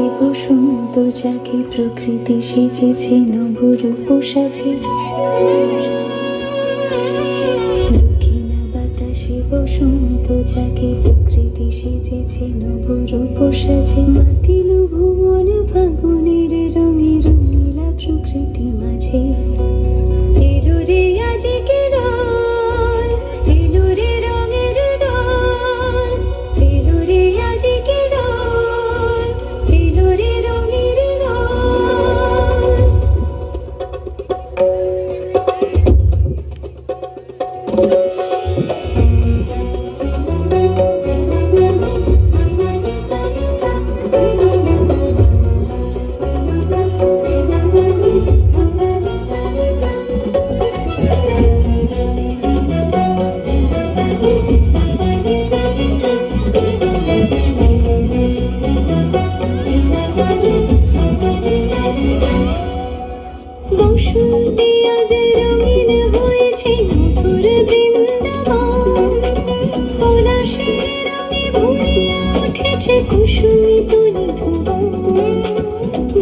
বাতাসে বসন্ত যাকে প্রকৃতি সেজেছে নবরূপ সাজে। দক্ষিণা বাতাসে বসন্ত যাকে প্রকৃতি সেজেছে নবরূপ সাজে। মাতিল ভুবন ফাগুনের রঙে রঙিলা প্রকৃতি মাঝে। এলো রে আজকে দোল, এলো রে রঙের দোল, এলো রে আজকে দোল, এলো রে রঙের দোল। বসন্তে আজ রঙিন হয়েছে মধুর বৃন্দাবন। পলাশের রঙে ভরিয়া উঠেছে কুসুমী তরু ভুবন।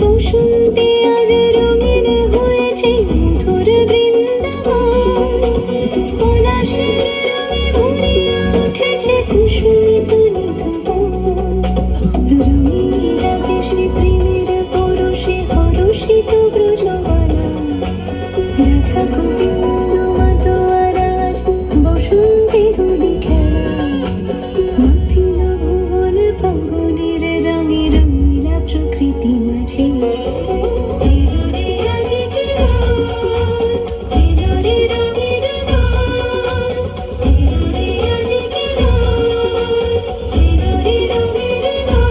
বসন্তে আজ রঙিন হয়েছে মধুর বৃন্দাবন। পলাশের রঙে ভরিয়া উঠেছে কুসুমী তরু ভুবন। রঙিলা দেশে প্রেমের পরশে হরষিত ব্রজবালা। রাধা গোবিন্দ মাতোয়ারাজ বসন্তে হোলি খেলা। মাতিল ভুবন ফাগুনের রঙে রঙিলা প্রকৃতি মাঝে। এলো রে আজকে দোল, এলো রে রঙের দোল, এলো রে আজকে দোল, এলো রে রঙের দোল।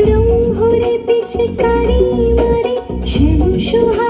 রং ভরে পিচকারি মারে শ্যাম সোহাগ।